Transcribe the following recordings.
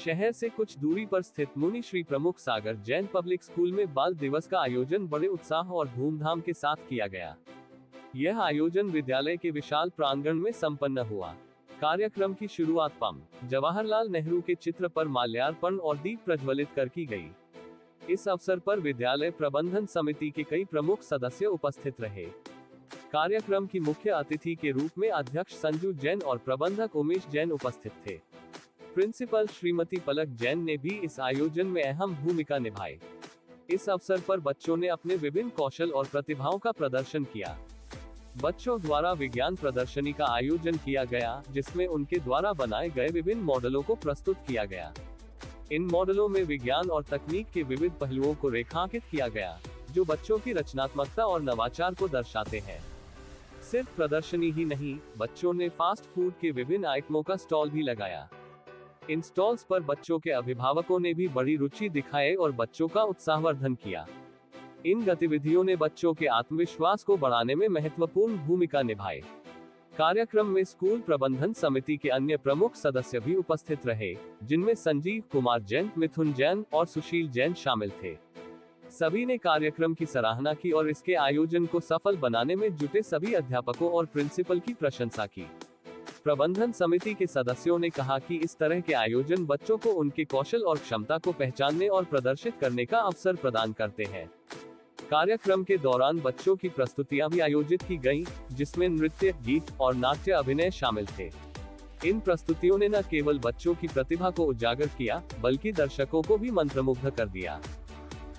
शहर से कुछ दूरी पर स्थित मुनि श्री प्रमुख सागर जैन पब्लिक स्कूल में बाल दिवस का आयोजन बड़े उत्साह और धूमधाम के साथ किया गया। यह आयोजन विद्यालय के विशाल प्रांगण में संपन्न हुआ। कार्यक्रम की शुरुआत जवाहरलाल नेहरू के चित्र पर माल्यार्पण और दीप प्रज्वलित कर की गई। इस अवसर पर विद्यालय प्रबंधन समिति के कई प्रमुख सदस्य उपस्थित रहे। कार्यक्रम की मुख्य अतिथि के रूप में अध्यक्ष संजू जैन और प्रबंधक उमेश जैन उपस्थित थे। प्रिंसिपल श्रीमती पलक जैन ने भी इस आयोजन में अहम भूमिका निभाई। इस अवसर पर बच्चों ने अपने विभिन्न कौशल और प्रतिभाओं का प्रदर्शन किया। बच्चों द्वारा विज्ञान प्रदर्शनी का आयोजन किया गया, जिसमें उनके द्वारा बनाए गए विभिन्न मॉडलों को प्रस्तुत किया गया। इन मॉडलों में विज्ञान और तकनीक के विविध पहलुओं को रेखांकित किया गया, जो बच्चों की रचनात्मकता और नवाचार को दर्शाते हैं। सिर्फ प्रदर्शनी ही नहीं, बच्चों ने फास्ट फूड के विभिन्न आइटमों का स्टॉल भी लगाया। इन स्टॉल्स पर बच्चों के अभिभावकों ने भी बड़ी रुचि दिखाई और बच्चों का उत्साहवर्धन किया। इन गतिविधियों ने बच्चों के आत्मविश्वास को बढ़ाने में महत्वपूर्ण भूमिका निभाई। कार्यक्रम में स्कूल प्रबंधन समिति के अन्य प्रमुख सदस्य भी उपस्थित रहे, जिनमें संजीव कुमार जैन, मिथुन जैन और सुशील जैन शामिल थे। सभी ने कार्यक्रम की सराहना की और इसके आयोजन को सफल बनाने में जुटे सभी अध्यापकों और प्रिंसिपल की प्रशंसा की। प्रबंधन समिति के सदस्यों ने कहा कि इस तरह के आयोजन बच्चों को उनके कौशल और क्षमता को पहचानने और प्रदर्शित करने का अवसर प्रदान करते हैं। कार्यक्रम के दौरान बच्चों की प्रस्तुतियां भी आयोजित की गईं, जिसमें नृत्य, गीत और नाट्य अभिनय शामिल थे। इन प्रस्तुतियों ने न केवल बच्चों की प्रतिभा को उजागर किया, बल्कि दर्शकों को भी मंत्रमुग्ध कर दिया।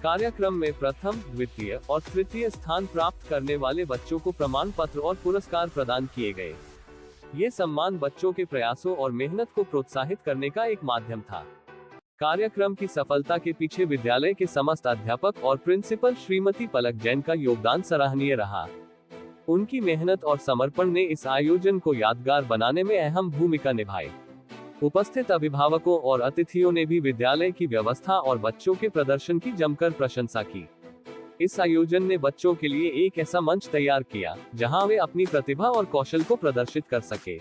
कार्यक्रम में प्रथम, द्वितीय और तृतीय स्थान प्राप्त करने वाले बच्चों को प्रमाण पत्र और पुरस्कार प्रदान किए गए। ये सम्मान बच्चों के प्रयासों और मेहनत को प्रोत्साहित करने का एक माध्यम था। कार्यक्रम की सफलता के पीछे विद्यालय के समस्त अध्यापक और प्रिंसिपल श्रीमती पलक जैन का योगदान सराहनीय रहा। उनकी मेहनत और समर्पण ने इस आयोजन को यादगार बनाने में अहम भूमिका निभाई। उपस्थित अभिभावकों और अतिथियों ने भी विद्यालय की व्यवस्था और बच्चों के प्रदर्शन की जमकर प्रशंसा की। इस आयोजन ने बच्चों के लिए एक ऐसा मंच तैयार किया, जहां वे अपनी प्रतिभा और कौशल को प्रदर्शित कर सके।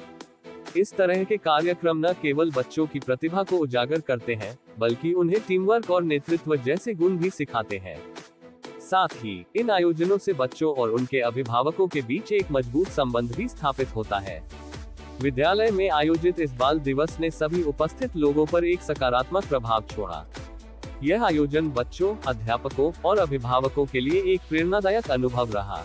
इस तरह के कार्यक्रम न केवल बच्चों की प्रतिभा को उजागर करते हैं, बल्कि उन्हें टीमवर्क और नेतृत्व जैसे गुण भी सिखाते हैं। साथ ही इन आयोजनों से बच्चों और उनके अभिभावकों के बीच एक मजबूत संबंध भी स्थापित होता है। विद्यालय में आयोजित इस बाल दिवस ने सभी उपस्थित लोगों पर एक सकारात्मक प्रभाव छोड़ा। यह आयोजन बच्चों, अध्यापकों और अभिभावकों के लिए एक प्रेरणादायक अनुभव रहा।